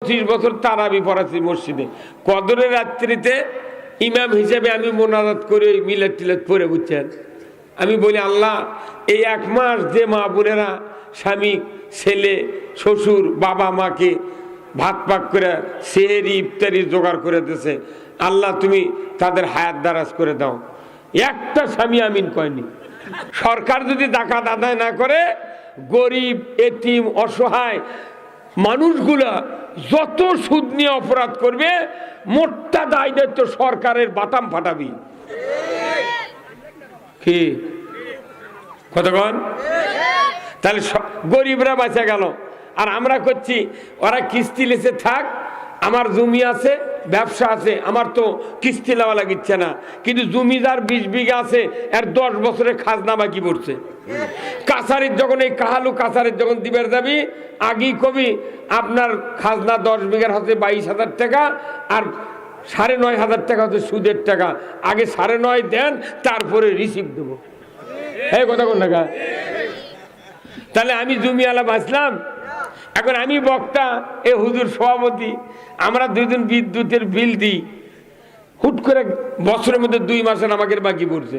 25 বছর তারাবি পড়াচ্ছি মসজিদে। কদরের রাত্রিতে ইমাম হিসেবে আমি মোনাজাত করে মিলাদ টিলাদ পড়ে, বুঝছেন। আমি বলি, আল্লাহ, এই 1 মাস যে মা বোনেরা স্বামী, ছেলে, শ্বশুর, বাবা মাকে ভাত পাক করে সেহরি ইফতারি জোগাড় করে দিয়েছে, আল্লাহ তুমি তাদের হায়াত দারাজ করে দাও। একটা স্বামী আমিন কয়নি। সরকার যদি জাকাত আদায় না করে, গরিব, এতিম, অসহায় মানুষগুলা যত সুদ নিয়ে অপরাধ করবে, মোটটা দায় দায়িত্ব সরকারের বাতাম ফাটাবি। কি কতক্ষণ? তাহলে গরিবরা বাঁচা গেল। আর আমরা করছি, ওরা কিস্তি লেছে থাক, আমার জমি আছে, ব্যবসা আছে, আমার তো কিস্তি নেওয়া লাগিচ্ছে না। কিন্তু জমিদার 20 বিঘা আছে, এর 10 বছরের খাজনা বাকি পড়ছে। কাছারির যখন এই কাহালু কাছারির যখন দিবের যাবি, আগেই কবি আপনার খাজনা 10 বিঘার হচ্ছে 22,000 টাকা, আর 9,500 টাকা হচ্ছে সুদের টাকা। আগে 9.5 দেন, তারপরে রিসিভ দেবো। এই কথা কোন টাকা? তাহলে আমি জমিওয়ালা বাঁচলাম। এখন আমি বক্তা, এ হুজুর সভাপতি, আমরা 2 দিন বিদ্যুতের বিল দিই, হুট করে বছরের মধ্যে 2 মাসের আমাকে বাকি পড়ছে।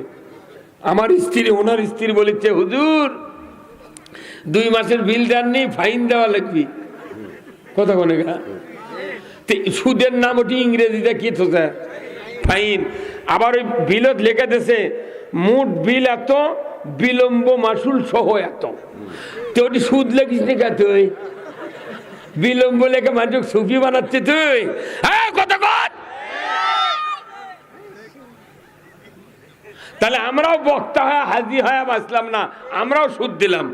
আমার স্ত্রী, ওনার স্ত্রী বলেছে, হুজুর 2 মাসের বিল দেননি, ফাইন দেওয়া লাগবে। কথা কোনে গা? সুদের নাম ওটি ইংরেজিতে কি থোছে? ফাইন। আবার ওই বিলত লেখা দিয়েছে মোট বিল এত, বিলম্ব মাসুল সহ এত। তো ওটি সুদ লেখিস নি কা তুই? বিলম্ব লেখে মানুষ সুফি বানাচ্ছে তুই? হ্যাঁ, কথা কর। তাহলে আমরাও বক্তা হয়ে হাজি হয়ে বাঁচলাম না, আমরাও সুদ দিলাম।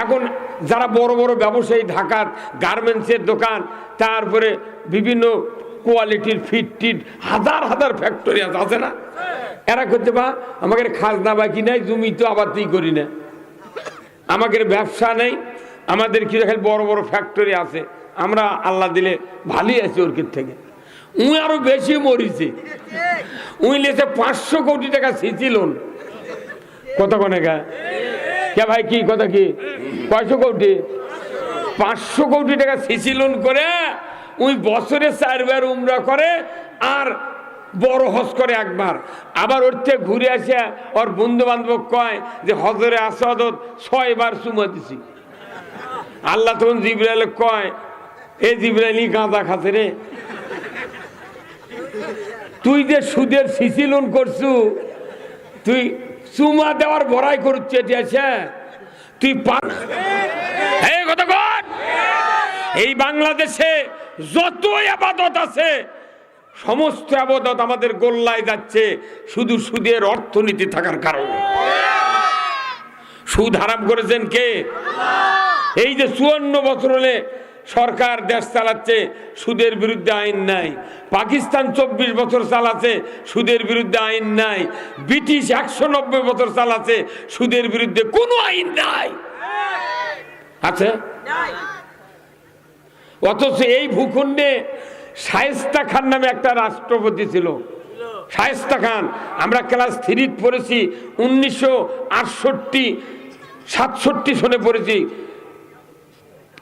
এখন যারা বড় বড় ব্যবসায়ী, ঢাকার গার্মেন্টসের দোকান, তারপরে বিভিন্ন কোয়ালিটির ফিট হাজার হাজার ফ্যাক্টরি আছে না, এরা করতে বা আমাদের খাজনা বাকি নাই, জমি তো আবাদই করি না, আমাদের ব্যবসা নেই, আমাদের কি দেখেন বড় বড় ফ্যাক্টরি আছে, আমরা আল্লাহ দিলে ভালোই আছি ওর থেকে। উই আরো বেশি মরিছে, উই লেছে 500 কোটি টাকা সিসি লোন। কত কোনে গা কে ভাই? কি কথা? কি 500 কোটি? 500 কোটি টাকা সিসি লোন করে উই বছরে 4 বার উমরা করে, আর বড় হজ করে একবার। আবার ওর থেকে ঘুরে আসে ওর বন্ধু বান্ধব কয় যে হজরে আসাদত 6 বার চুমা দিছি। আল্লাহ তখন জিবরাইল কয়, এ জিবরাইল গাঁজা খাচ্ছে রে, তুই যে সুদের সিসি লোন করছু, তুই চুমা দেওয়ার বড়াই করছে, তুই কথা কর। এই বাংলাদেশে যত আবাদত আছে, সমস্ত আবাদত আমাদের গোল্লায় যাচ্ছে শুধু সুদের অর্থনীতি থাকার কারণে। সুদ হারাম করেছেন কে? এই যে 54 বছর হলে সরকার দেশ চালাচ্ছে, সুদের বিরুদ্ধে আইন নাই। পাকিস্তান 24 বছর চালাচ্ছে, সুদের বিরুদ্ধে আইন নাই। ব্রিটিশ 190 বছর চালাচ্ছে, সুদের বিরুদ্ধে কোনো আইন নাই। আছে? অথচ এই ভূখণ্ডে শায়েস্তা খান নামে একটা রাষ্ট্রপতি ছিল। শায়েস্তা খান, আমরা ক্লাস 3 পড়েছি, 1968-67 সনে পড়েছি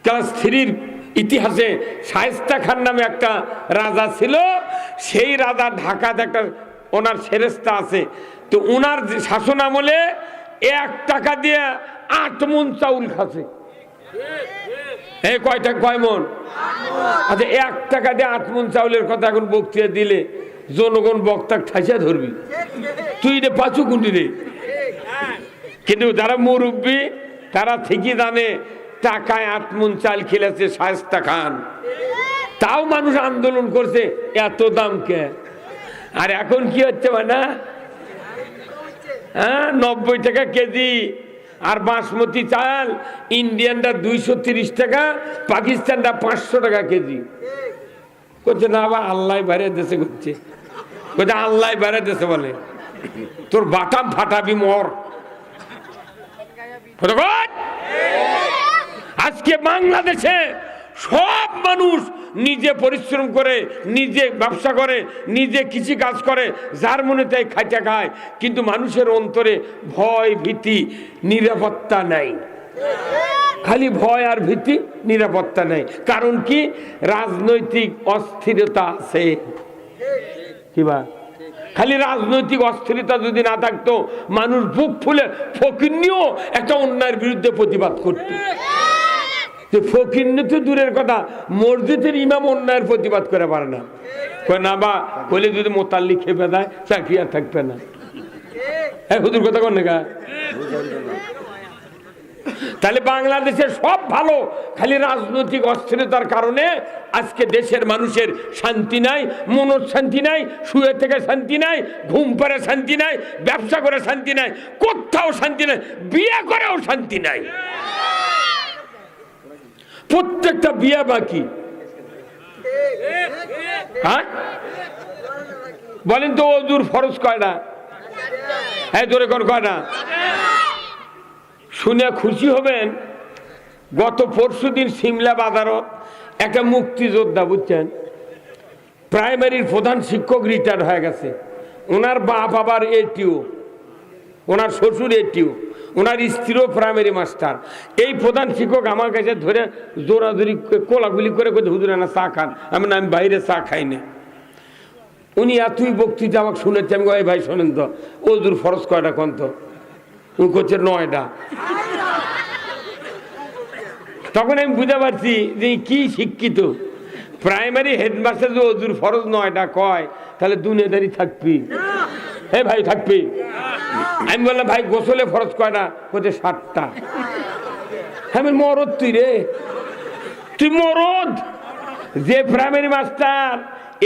ক্লাস 3 ইতিহাসে। শায়েস্তা খান নামে একটা রাজা ছিল, সেই রাজা ঢাকাতে একটা ওনার ফেরেশতা আছে। তো ওনার শাসন আমলে 1 টাকা দিয়ে 8 মণ চাউল খাচ্ছে। এই কয় মণ? আচ্ছা, 1 টাকা দিয়ে 8 মণ চাউলের কথা এখন বক্তৃতা দিলে জনগণ বক্তা ঠাইসা ধরবি, তুই রে পাঁচু কুন্ডি রে। কিন্তু যারা মুরব্বী তারা ঠিকই জানে টাকায় 8 মণ চাল খেলেছে শায়েস্তা খান। তাও মানুষ আন্দোলন করছে, এত দাম কে? আর এখন কি হচ্ছে না, হ্যাঁ 90 টাকা কেজি। আর বাসমতি চাল ইন্ডিয়ানটা 230 টাকা, পাকিস্তানটা 500 টাকা কেজি। করছে না, আবার আল্লাহ বাইরে দেশে করছে, আল্লাহ বাইরে দেশে বলে তোর বাটাম ফাটাবি মর। আজকে বাংলাদেশে সব মানুষ নিজে পরিশ্রম করে, নিজে ব্যবসা করে, নিজে কৃষি কাজ করে, যার মনে তাই খাইতে খায়, কিন্তু মানুষের অন্তরে ভয়, ভীতি, নিরাপত্তা নাই। খালি ভয় আর ভীতি, নিরাপত্তা নেই। কারণ কি? রাজনৈতিক অস্থিরতা আছে। কিবা খালি রাজনৈতিক অস্থিরতা যদি না থাকতো, মানুষ বুক ফুলে ফকিন্নিও একটা অন্যায়ের বিরুদ্ধে প্রতিবাদ করত। ফকিন্নি তো দূরের কথা, মসজিদের ইমাম অন্যায়ের প্রতিবাদ করে পারে না। না বা বলে যদি মোতাল্লি খেপে দেয়, চাকরি আর থাকবে না। হ্যাঁ, হুজুর কথা কোন না? তাহলে বাংলাদেশের সব ভালো, খালি রাজনৈতিক অস্থিরতার কারণে আজকে দেশের মানুষের শান্তি নাই, মনের শান্তি নাই, শুয়ে থেকে শান্তি নাই, ঘুম পাড়ে শান্তি নাই, ব্যবসা করে শান্তি নাই, কোথাও শান্তি নাই, বিয়ে করেও শান্তি নাই। প্রত্যেকটা বিয়ে বাকি। হ্যাঁ বলেন তো, ওজুর ফরজ কয়টা? হ্যাঁ জোরে কোন কয়টা? শুনে খুশি হবেন, গত পরশুদিন সিমলা বাজারত একটা মুক্তিযোদ্ধা, বুঝছেন, প্রাইমারির প্রধান শিক্ষক রিটায়ার হয়ে গেছে। ওনার বাপ আবার এটিও, ওনার শ্বশুর এটিও, ওনার স্ত্রীও প্রাইমারি মাস্টার। এই প্রধান শিক্ষক আমার কাছে ধরে জোরাজোরি কোলাগুলি করে হুজুর না চা খান। আমি বাইরে চা খাই না। উনি এতই বক্তৃতা আমাকে শুনেছে। আমি ভাই শোনেন তো, ওজুর ফরজ কয়টা কোন? তো উনি করছে 9টা। তখন আমি বুঝতে পারছি যে কি শিক্ষিত। প্রাইমারি হেডমাস্টার যে ওজুর ফরজ 9টা কয়, তাহলে দুনিয়াদারি থাকবি। হে ভাই থাকবি। আমি বললাম ভাই গোসলে ফরজ কয়টা? বলছে 7টা। আমি মরদ তুই রে, তুই মরদ। যে প্রাইমারি মাস্টার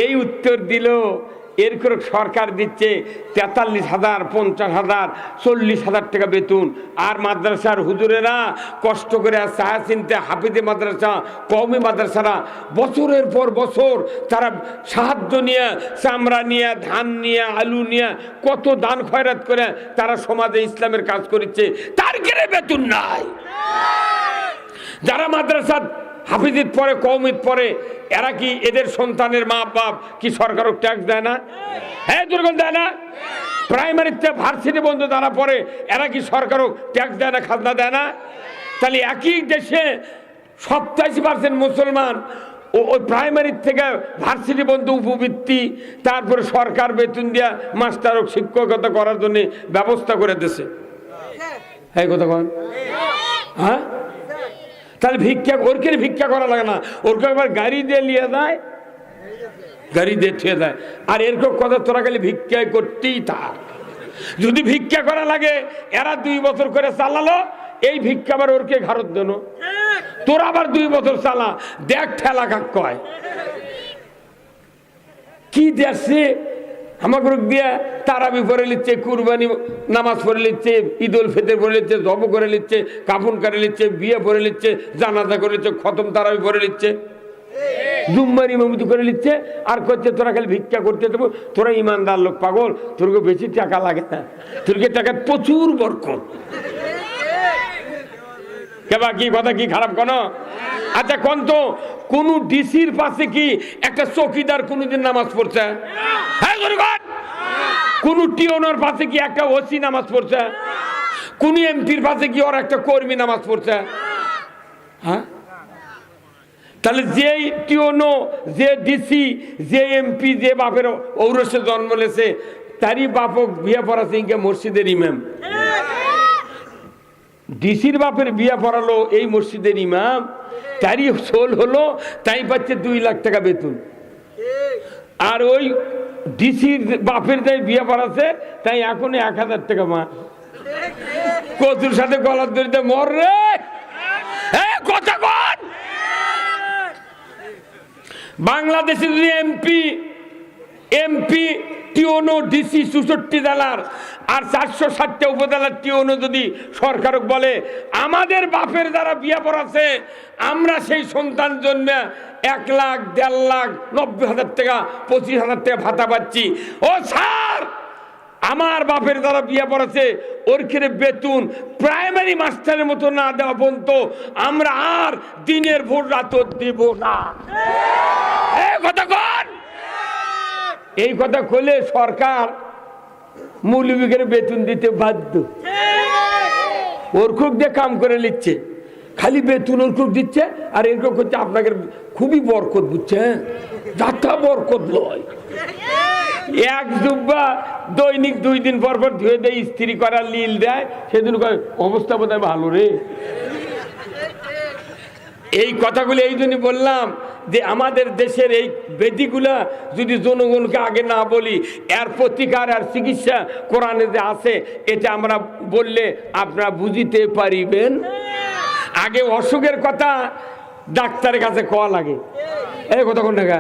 এই উত্তর দিল, এরকম সরকার দিচ্ছে 43,000, 50,000, 40,000 টাকা বেতন। আর মাদ্রাসার হুজুরেরা কষ্ট করে চায়া চিনতে, হাফিজে মাদ্রাসা, কওমি মাদ্রাসারা বছরের পর বছর তারা সাহায্য নিয়ে, চামড়া নিয়ে, ধান নিয়ে, আলু নিয়ে, কত দান খয়রাত করে তারা সমাজে ইসলামের কাজ করেছে, তার কেড়ে বেতন নাই। যারা মাদ্রাসা হাফিজিত পরে, কওমিত পরে, এরা কি এদের সন্তানের মা বাপ কি সরকারও ট্যাক্স দেয় না? হ্যাঁ দুর্গম দেয় না? প্রাইমারিতে ভার্সিটি বন্ধু যারা পড়ে, এরা কি সরকারও ট্যাক্স দেয় না, খাজনা দেয় না? তাহলে একই দেশে 87% মুসলমান ওই প্রাইমারি থেকে ভার্সিটি বন্ধু উপবৃত্তি, তারপরে সরকার বেতন দিয়া মাস্টার ও শিক্ষকতা করার জন্য ব্যবস্থা করে দিয়েছে। এই কথা কন। হ্যাঁ, তাহলে ভিক্ষা, ওরকে ভিক্ষা করা লাগে না, ওরকে আবার গাড়ি দিয়ে নিয়ে যায়, গাড়ি দিয়ে ছুঁয়ে দেয়। আর এরকম কথা তোরা খালি ভিক্ষা করতেই থাক। যদি ভিক্ষা করা লাগে, এরা 2 বছর করে চালালো, এই ভিক্ষা আবার ওরকে ঘাড়ত দেন, তোরা আবার 2 বছর চালা, দেখ ঠেলা কাক কয় কি দেখছে। আমাকে দিয়া তারাবি পরে নিচ্ছে, কুরবানি নামাজ পড়ে নিচ্ছে, ঈদ উল ফিতর পড়ে নিচ্ছে, জব করে নিচ্ছে, কাফন করে নিচ্ছে, বিয়ে পড়ে নিচ্ছে, জানাজা করে নিচ্ছে, খতম তারাবি পড়ে নিচ্ছে, জুম্মার ইমামতি করে নিচ্ছে। আর করছে তোরা খালি ভিক্ষা করতে দেবো, তোরা ইমানদার লোক, পাগল, তোরকে বেশি টাকা লাগে না, তোরকে টাকা প্রচুর বরকত। কেবা কি কথা কি খারাপ কোন? আচ্ছা কোন তো, কোন ডিসির পাশে কি একটা চৌকিদার কোনদিন নামাজ পড়ছে? হ্যাঁ, কোন টিওনার পাশে কি একটা ওসি নামাজ পড়ছে? কোন এমপির পাশে কি ওর একটা কর্মী নামাজ পড়ছে? হ্যাঁ, তাহলে যে টিওনো, যে ডিসি, যে এমপি, যে বাপের ঔরসে জন্ম লেছে, তারই বাপক বিয়ে পড়াছে ইনকে মসজিদের ইমাম। ডিসির বাপের বিয়ে পড়ালো এই মসজিদের ইমাম, তারই সোল হলো, তাই পাচ্ছে 2 লাখ টাকা বেতন। আর ওই ডিসির বাপের যাই বিয়ে পড়াছে, তাই এখন 1,000 টাকা মা। কচুর সাথে গলার দড়িতে মর রে, কথা কন। বাংলাদেশে যদি এমপি টিওনো, ডিসি 64 জেলার আর 460টা উপজেলার টিওনো যদি সরকারক বলে আমাদের বাপের যারা বিয়ে পড়াছে, আমরা সেই সন্তান জন্মে 1 লাখ, 1.5 লাখ, 90,000 টাকা, 25,000 টাকা ভাতা পাচ্ছি, ও স্যার আমার বাপের যারা বিয়ে পড়াছে ওর ক্ষেত্রে বেতন প্রাইমারি মাস্টারের মতো না দেওয়া পর্যন্ত আমরা আর দিনের ভোর রাত দেব না। কথা কন। এই কথা কইলে সরকার মৌলবীদের বেতন দিতে বাধ্য। ওর খুব দিয়ে কাম করে নিচ্ছে, খালি বেতন ওরকম দিচ্ছে আর এরকম করছে আপনাকে খুবই বরকত, বুঝছেন? যাত্রা বরকত লয়। এক জুব্বা দৈনিক 2 দিন পর পর ধুয়ে দেয়, ইস্ত্রি করার লীল দেয়, সেদিন অবস্থা বোধ হয় ভালো রে। এই কথাগুলো এই জন্য বললাম যে আমাদের দেশের এই বেদিগুলা যদি জনগণকে আগে না বলি, এর প্রতিকার আর চিকিৎসা কোরআনে যে আছে এটা আমরা বললে আপনারা বুঝিতে পারিবেন। আগে অসুখের কথা ডাক্তারের কাছে কওয়া লাগে, এই কতক্ষণ টাকা।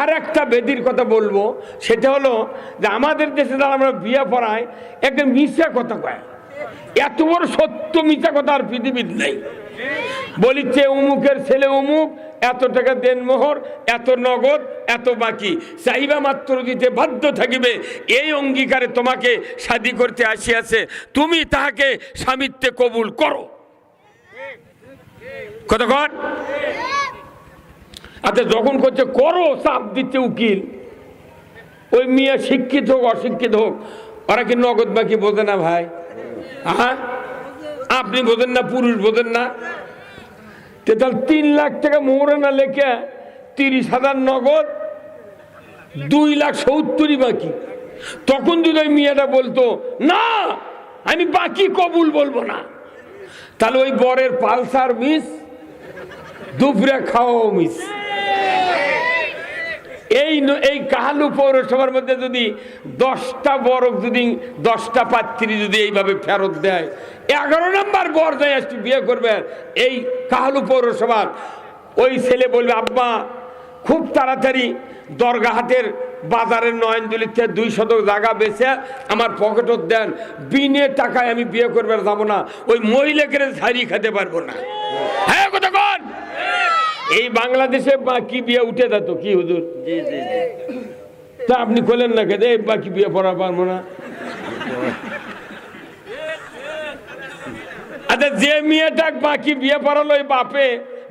আর একটা বেদির কথা বলবো, সেটা হলো যে আমাদের দেশে যারা আমরা বিয়ে পড়াই একটা মিথ্যা কথা কয়, এত বড় সত্য মিথ্যা কথা আর পৃথিবীর নেই। বলিচ্ছে অমুকের ছেলে অমুক, এত টাকা দেন মোহর, এত নগদ, এত বাকি, চাইবা মাত্র দিতে বাধ্য থাকিবে, এই অঙ্গীকারে তোমাকে শাদী করতে আসিয়াছে, তুমি তাহাকে স্বামিত্বে কবুল করো। কতক্ষণ? আচ্ছা, যখন করছে করো চাপ দিচ্ছে উকিল, ওই মিয়া শিক্ষিত হোক অশিক্ষিত হোক, ওরা কি নগদ বাকি বোঝে না ভাই? হ্যাঁ, আপনি বোঝেন না, পুরুষ বোঝেন না? তাহলে 3 লাখ টাকা মোহরানা লেখে 30,000 নগদ, 2,70,000 বাকি। তখন যদি ওই মিয়াটা বলতো না আমি বাকি কবুল বলবো না, তাহলে ওই বরের পালসার মিস, দুপুরে খাওয়াও মিস। এই কাহালু পৌরসভার মধ্যে যদি 10টা বরক, যদি 10টা পাত্রী যদি এইভাবে ফেরত দেয়, 11 নম্বর বর যায় আসতে বিয়ে করবে এই কাহালু পৌরসভার, ওই ছেলে বলবে আব্বা খুব তাড়াতাড়ি দরগাহাটের বাজারের নয়নদুলিতে 200 জায়গা বেচে আমার পকেটত দেন, বিনে টাকায় আমি বিয়ে করবে যাবো না, ওই মহিলাকে ঝাড়ি খেতে পারবো না। হ্যাঁ কতক্ষণ? এই বাংলাদেশে বাকি বিয়ে উঠে যেত কি হুজুর? তা আপনি বলেন না কে বাকি বিয়ে পড়া পারবো না? আচ্ছা, যে মেয়েটা বাকি বিয়ে পড়ালো ওই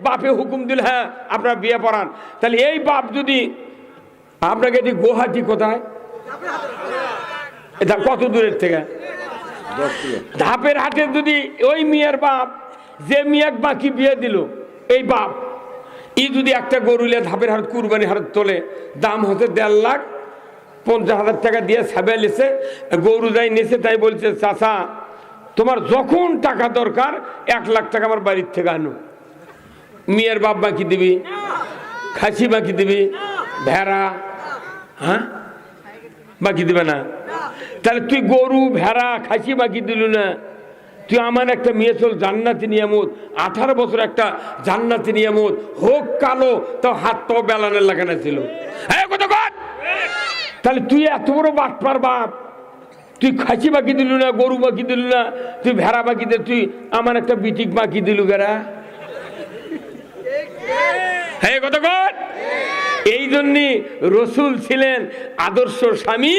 বাপে হুকুম দিল হ্যাঁ আপনার বিয়ে পড়ান, তাহলে এই বাপ যদি আপনাকে, এটি গুয়াহাটি কোথায়, এটা কত দূরের থেকে? ধাপের হাটে যদি ওই মেয়ের বাপ যে মেয়েক বাকি বিয়ে দিল, এই বাপ যদি একটা গরুলে ধাপের হাট কুরবানি হাট তোলে, দাম হচ্ছে 1,50,000 টাকা দিয়ে ছাবে লেছে, গরু যাই নিছে, তাই বলছে চাচা তোমার যখন টাকা দরকার 1 লাখ টাকা আমার বাড়ির থেকে আনো। মেয়ের বাপ বাকি দিবি, খাসি বাকি দিবি, ভেড়া হ্যাঁ বাকি দিবে না? তাহলে তুই গরু ভেড়া খাসি বাকি দিল না, তুই আমার একটা মেয়ে চল জান্নাতি নিয়ামত, 18 বছর একটা জান্নাতি নিয়ামত, হোক কালো তো হাত তো বেলানের লাগানো ছিল। হ্যাঁ কতক্ষণ? তাহলে তুই এত বড় বাটপার বাপ, তুই খাসি বাকি দিল না, গরু বাকি দিল না, তুই ভেড়া বাকি দে, তুই আমার একটা বিটিক বাকি দিল গেরা। হ্যাঁ কতক্ষণ? এই জন্যে রসুল ছিলেন আদর্শ স্বামী।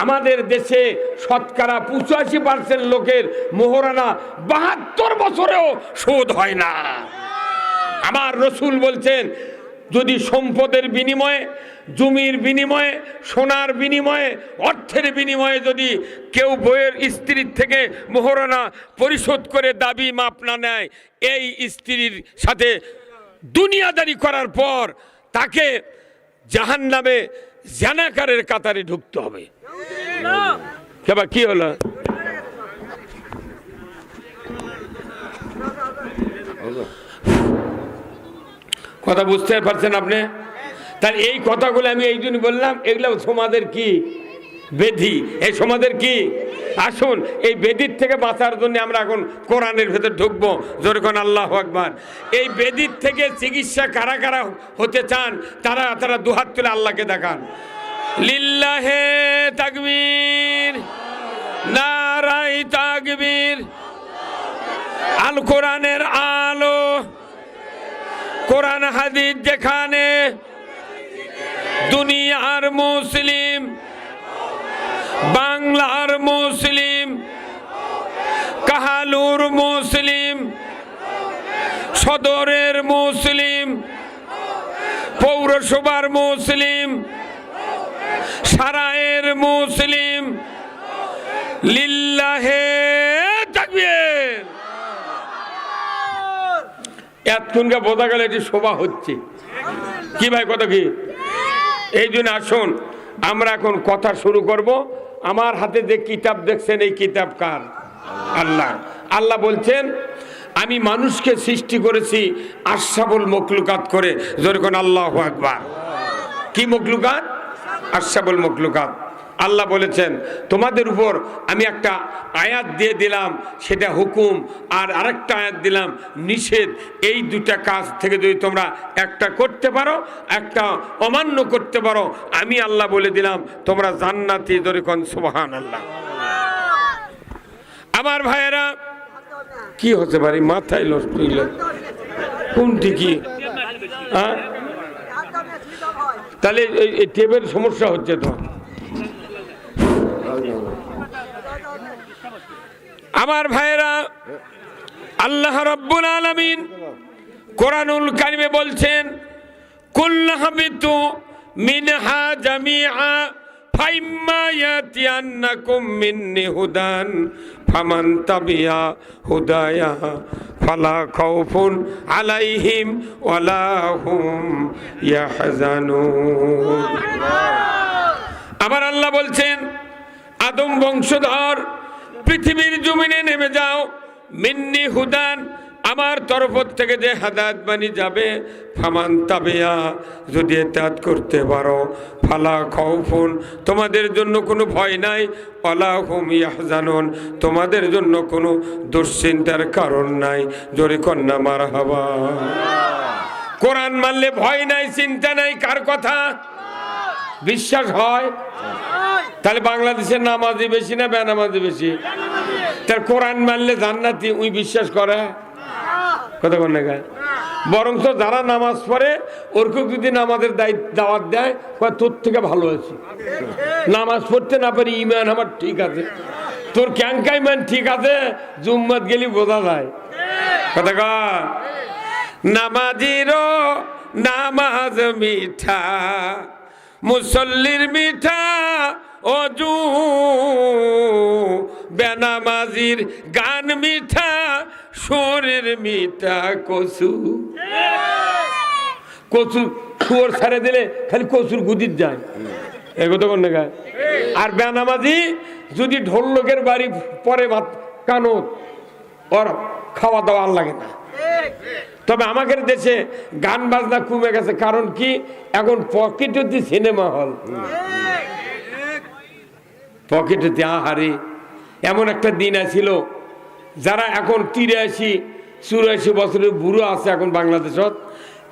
আমাদের দেশে শতকরা 85% লোকের মোহরানা 72 বছরেও শোধ হয় না। আমার রসুল বলছেন যদি সম্পদের বিনিময়ে, জমির বিনিময়ে, সোনার বিনিময়ে, অর্থের বিনিময়ে যদি কেউ বইয়ের স্ত্রীর থেকে মোহরানা পরিশোধ করে দাবি মাপ না নেয়, এই স্ত্রীর সাথে দুনিয়াদারি করার পর তাকে জাহান্নামে জানাকারের কাতারে ঢুকতে হবে। কি হলো? কথা বুঝতে পারছেন আপনি? তাহলে এই কথাগুলো আমি এই জন্য বললাম, এগুলো সমাজের কি বেধি, এই সমাজের কি। আসুন এই বেদির থেকে বাঁচার জন্য আমরা এখন কোরআনের ভেতর ঢুকবো, যেরকম আল্লাহু আকবার। এই বেদির থেকে চিকিৎসা কারা কারা হতে চান তারা তারা দুহাত তুলে আল্লাহকে দেখান। লিল্লাহে তাকবীর, নারায়ে তাকবীর। আল কোরআনের আলো, কোরআন হাদিস যেখানে, দুনিয়ার মুসলিম, বাংলার মুসলিম, কাহালুর মুসলিম, সদরের মুসলিম, পৌরসভার মুসলিম, সারায়ের মুসলিম, লিল্লাহে তাকবীর। এতক্ষণকে বোঝা গেল এটি শোভা হচ্ছে কি ভাই, কথা কি? এই জন্য আসুন আমরা এখন কথা শুরু করব। আমার হাতে যে কিতাব দেখছেন এই কিতাব কার? আল্লাহ। আল্লাহ বলছেন আমি মানুষকে সৃষ্টি করেছি আশরাফুল মখলুকাত করে। যেরকম আল্লাহু আকবার। কি মখলুকাত? আশরাফুল মখলুকাত। আল্লাহ বলেছেন তোমাদের উপর আমি একটা আয়াত দিয়ে দিলাম, সেটা হুকুম, আর আরেকটা আয়াত দিলাম নিষেধ। এই দুটা কাজ থেকে যদি তোমরা একটা করতে পারো, একটা অমান্য করতে পারো, আমি আল্লাহ বলে দিলাম তোমরা জান্নাতি। যেরকম সুবহানাল্লাহ। আমার ভাইয়েরা, কি হতে পারে মাথায় লস্ট হইলে কোনটি কি? হ্যাঁ, তাহলে এই টেপের সমস্যা হচ্ছে তো। আমার ভাইয়েরা, আল্লাহ রাব্বুল আলামিন কোরআনুল কারিমে বলছেন কুল্লু হাবিতু মিনহা জামিআ ফাইম্মা ইয়াতিয়ান্নাকুম মিন্নি হুদান ফামান তাবিয়া হুদায়া ফালা খাউফুন আলাইহিম ওয়ালা হুম ইয়াহজানুন। আমার আল্লাহ বলছেন আদম বংশধর পৃথিবীর জমিনে নেমে যাও, মিন্নি হুদান, আমার তরফ থেকে যে হাদায়াত বাণী যাবে, ফামান তাবিয়া, যদি ইতাআত করতে পারো, ফালা খাউফুন, তোমাদের জন্য কোনো ভয় নাই, ওয়ালা হুম ইয়াহজানুন, তোমাদের জন্য কোনো দুশ্চিন্তার কারণ নাই। জোরে কন্যা মারহাবা। কোরআন মানলে ভয় নাই, চিন্তা নাই। কার কথা বিশ্বাস হয়? তাহলে বাংলাদেশের নামাজি বেশি না বেনামাজি বেশি? তার কোরআন মানলে জান্নাতি উই বিশ্বাস করে কথা বল না? বরঞ্চ যারা নামাজ পড়ে ওরকম যদি নামাজের দাওয়াত দেয়, তোর থেকে ভালো আছি, নামাজ পড়তে না পারি, ইমান আমার ঠিক আছে। তোর ক্যাঙ্কা ইমান ঠিক আছে, জুম্মাত গেলি বোঝা যায় কথা কা। নামাজিরও নামাজ মিঠা, মুসল্লির মিঠা অজু, বেনামাজির গান মিঠা, সুরের মিঠা কচু। কচু সুর ছেড়ে দিলে খালি কচুর গুদির যায়, এগোতে কোন গায়। আর বেনামাজি যদি ঢোল লোকের বাড়ি পরে ভাত কানত, ওর খাওয়া দাওয়া লাগে না। তবে আমাদের দেশে গান বাজনা কমে গেছে, কারণ কি এখন পকেটে সিনেমা হল, পকেটে আহারে। এমন একটা দিন আছিল, যারা এখন 83-84 বছরের বুড়ো আছে এখন বাংলাদেশত,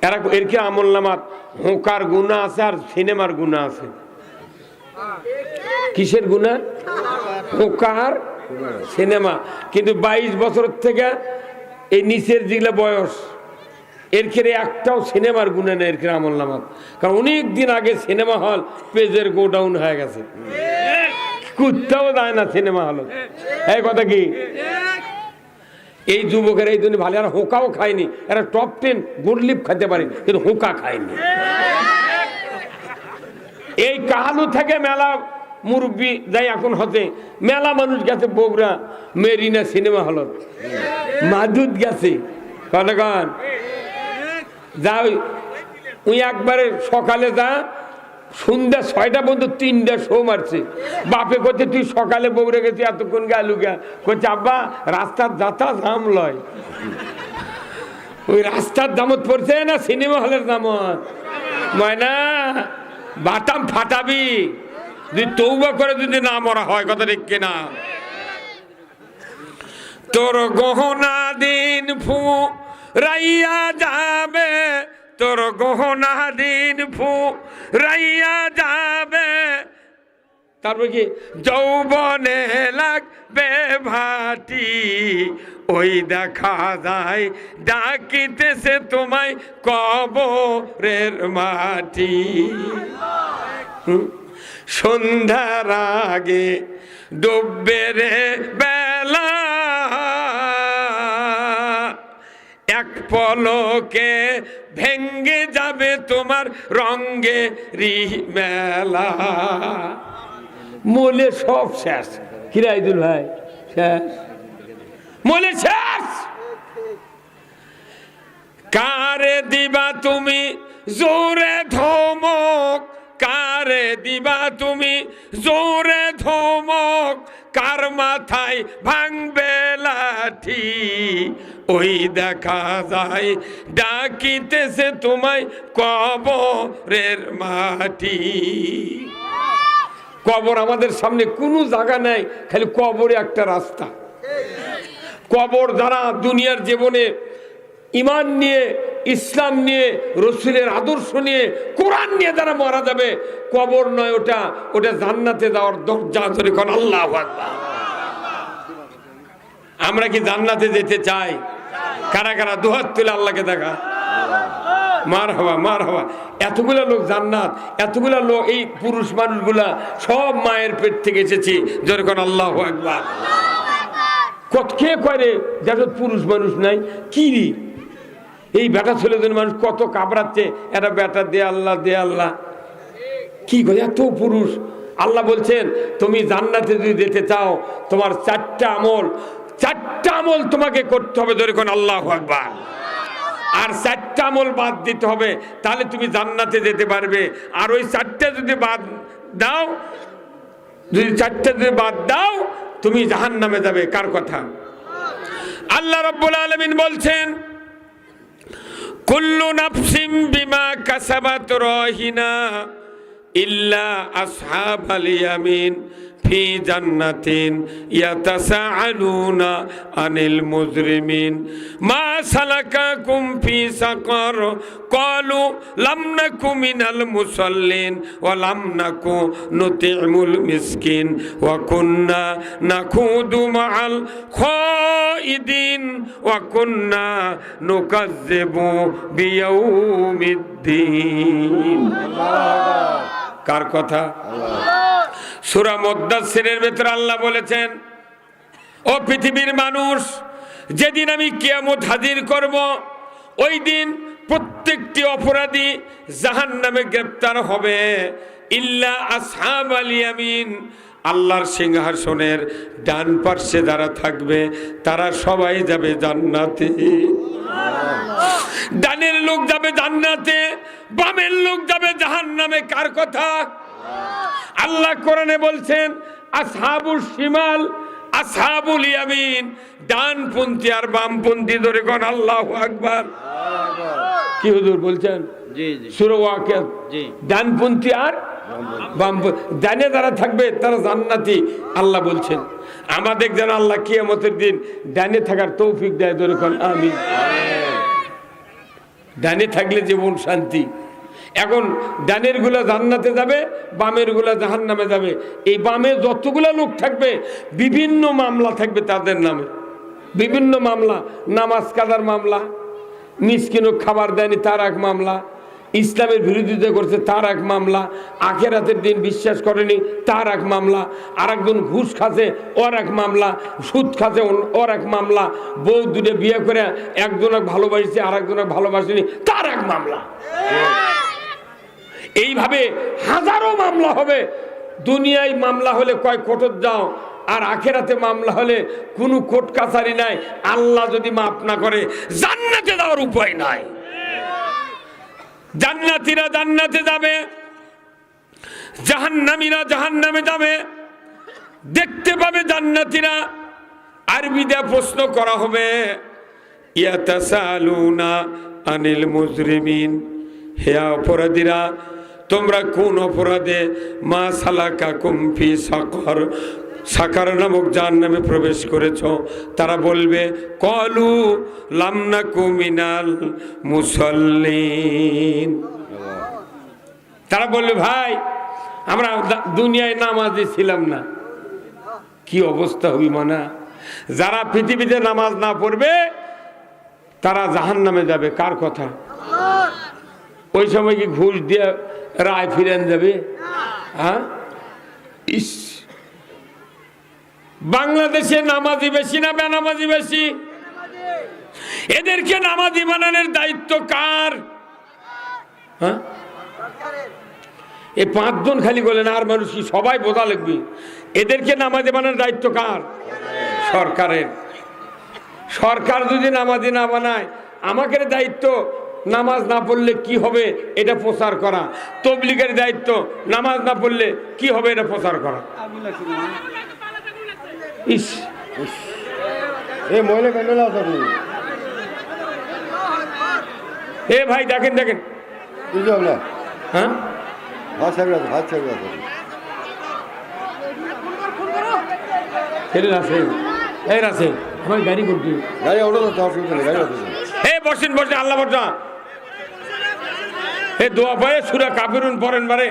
এরা এর কি আমল নামার হোকার গুণা আছে আর সিনেমার গুণা আছে। কিসের গুণা? Hooker cinema. কিন্তু 22 বছর থেকে এই নিচের যেগুলা বয়স, এর ক্ষেত্রে একটাও সিনেমার গুণা নেই এর ক্ষেত্রে আমল নামাত। কারণ অনেক দিন আগে সিনেমা হল পেজের গোডাউন হয়ে গেছে, কুত্তাও যায় না সিনেমা হল। এই কথা কি? এই যুবকের এই জন্য ভালো, এরা হোকাও খায়নি, এরা টপ 10 গোল্ডলিপ খেতে পারে কিন্তু হোকা খায়নি। এই কাহালু থেকে মেলা মুরব্বী যাই এখন হতে, মেলা মানুষ গেছে বগুড়া মেরিনা সিনেমা হলত, মাদুদ গেছে কতক্ষণ যা। ওই একবারে সকালে যা, সন্ধ্যা 6টা পর্যন্ত 3টা শো মারছে। বাপে করছে তুই সকালে বগুড়ে গেছি এতক্ষণ গেলু গা, করছে আব্বা রাস্তার যাতা জাম লয়। ওই রাস্তার দামত পড়ছে না সিনেমা হলের দামত, ময়না বাটাম ফাটাবি যদি তৌবা করে যদি না মরা হয়, কথা ঠিক কিনা? তোর গহনা দিন ফু রাইয়া যাবে, তোর গহনা দিন ফু রাইয়া যাবে, তারপর কি যৌবনে লাগবে ভাটি, ওই দেখা যায় ডাকিতেছে তোমায় কবরের মাটি। সন্ধ্যার আগে ডুববে রে বেলা, এক পলকে ভেঙ্গে যাবে তোমার রঙ্গে রি মেলা। মলে সব শেষ। কিরাইদুল ভাই শেষ, মলে শেষ। কারে দিবা তুমি জোরে ধমক, কারে দিবা তুমি জোরে ধমক, কার মাথায় ভাঙবে লাঠি, ওই দেখা যায় ডাকিতেছে তোমায় কবরের মাটি। কবর আমাদের সামনে কোনো জায়গা নাই, খালি কবরে একটা রাস্তা। কবর যারা দুনিয়ার জীবনে ঈমান নিয়ে, ইসলাম নিয়ে, রসুলের আদর্শ নিয়ে, কোরআন নিয়ে যারা মারা যাবে, কবর নয় ওটা, ওটা জান্নাতে যাওয়ার দরজা। ধরে কোন আল্লাহু আকবার। আমরা কি জান্নাতে যেতে চাই? কারা কারা দুহাত তুলে আল্লাহকে দেখা? মারহাবা মারহাবা। এতগুলা লোক জান্নাত, এতগুলা লোক, এই পুরুষ মানুষগুলা সব মায়ের পেট থেকে এসেছি। জোরে কোন আল্লাহু আকবার। কত কে করে যাদের পুরুষ মানুষ নাই কি রে? এই বেটা ছেলেদের মানুষ কত কাবড়াচ্ছে, এটা বেটা দে আল্লাহ, দে আল্লাহ। কি করে এত পুরুষ? আল্লাহ বলছেন তুমি জান্নাতে যদি যেতে চাও, তোমার চারটা আমল তোমাকে করতে হবে। ধরে কোন আল্লাহু আকবার। আর চারটা আমল বাদ দিতে হবে, তাহলে তুমি জান্নাতে যেতে পারবে। আর ওই চারটা যদি বাদ দাও, যদি চারটা যদি বাদ দাও, তুমি জাহান্নামে যাবে। কার কথা? আল্লাহ রাব্বুল আলামিন বলছেন কুল্লু নাফসিন বিমা কাসাবাত রাহিনা ইল্লা আসহাবাল ইয়ামিন ফি জান্নাতিন ইয়াতাসাআলুনা আনিল মুজরিমিন মা সালাকাকুম ফি সাকার ক্বালু লাম নাকু মিনাল মুসাল্লিন ওয়া লাম নাকু নুতি'মুল মিসকিন ওয়া কুন্না নাখুদু মা'আল খাইদিন ওয়া কুন্না নুকাজ্জিবু বিয়াউমিদ্দিন। কার কথা? সূরা মুদ্দাসসিরের ভিতরে আল্লাহ বলেছেন, ও পৃথিবীর মানুষ, যেদিন আমি কিয়ামত হাজির করব, ওই দিন প্রত্যেকটি অপরাধী জাহান্নামে গ্রেফতার হবে। ইল্লা আসহাবাল ইয়ামিন, আল্লাহর সিংহাসনের ডান পার্শ্বে যারা থাকবে তারা সবাই যাবে জান্নাতে। ডানের লোক যাবে জান্নাতে, বামের লোক যাবে জাহান্নামে। কার কথা? আল্লাহ কোরআনে বলছেন আসহাবুল শিমাল, আসহাবুল ইয়ামিন, ডানপন্থী আর বামপন্থী। ধরে কোন আল্লাহু আকবার। কি হুজুর বলছেন? জি জি, সূরা ওয়াকিয়া। জি, ডানপন্থী আর বামপন্থী, ডানে যারা থাকবে তারা জান্নাতি। আল্লাহ বলছেন আমাদের যেন আল্লাহ কিয়ামতের দিন ডানে থাকার তৌফিক দেয়। ধরে কোন আমিন। ডানে থাকলে জীবন শান্তি। এখন ডানের গুলা জান্নাতে যাবে, বামের গুলা জাহান্নামে যাবে। এই বামে যতগুলা লোক থাকবে বিভিন্ন মামলা থাকবে তাদের নামে, বিভিন্ন মামলা। নামাজ কাজার মামলা, মিসকিনও খাবার দেয়নি তার এক মামলা, ইসলামের বিরোধিতা করছে তার এক মামলা, আখিরাতের দিন বিশ্বাস করেনি তার এক মামলা, আর একজন ঘুষ খাচ্ছে ওর এক মামলা, সুদ খাচ্ছে ওর এক মামলা, বউ দুটো বিয়ে করে একজনক ভালোবাসছে আর একজনক ভালোবাসেনি তার এক মামলা। এইভাবে হাজারো মামলা হবে। দুনিয়ায় মামলা হলে কয় কোর্টে যাও, আর আখেরাতে মামলা হলে কোনো কোর্ট কাছারি নাই। আল্লাহ যদি মাফ না করে জান্নাতে যাওয়ার উপায় নাই। জান্নাতীরা জান্নাতে যাবে, জাহান্নামীরা জাহান্নামে যাবে। দেখতে পাবে জান্নাতীরা, আরবিতে প্রশ্ন করা হবে ইয়াতাসালুনা আনিল মুজরিমিন, হে অপরাধীরা তোমরা কোন অপরাধে মা সালাকাকুম ফি সাকার, সাকার নামক জাহান্নামে প্রবেশ করেছ? তারা বলবে ক্বালু লাম নাকু মিনাল মুসাল্লিন। তারা বলবে ভাই আমরা দুনিয়ায় নামাজি ছিলাম না। কি অবস্থা হবি মানা? যারা পৃথিবীতে নামাজ না পড়বে তারা জাহান্নামে যাবে। কার কথা? ওই সময় কি ঘুষ দিয়ে রায় ফিরেন যাবে? হ্যাঁ, ইস, বাংলাদেশে নামাজি বেশি না বেনামাজি বেশি? এদেরকে নামাজি বানানোর দায়িত্ব কার? হ্যাঁ, এই পাঁচজন খালি বলেন, আর মানুষ কি সবাই বোঝা লাগবে? এদেরকে নামাজি বানানোর দায়িত্ব কার? সরকারের। সরকার যদি নামাজি না বানায় আমাদের দায়িত্ব নামাজ না পড়লে কি হবে এটা প্রচার করা, তবলিগের দায়িত্ব নামাজ না পড়লে কি হবে এটা প্রচার করা। ইস মহিলা প্যান্ডেল এ ভাই দেখেন দেখেন, হ্যাঁ আছে আমার গাড়ি করছি, বসেন বসেন, আল্লাহ বর্ষা দোয়া পায়ে সুরা কাফিরুন পড়েন বারে।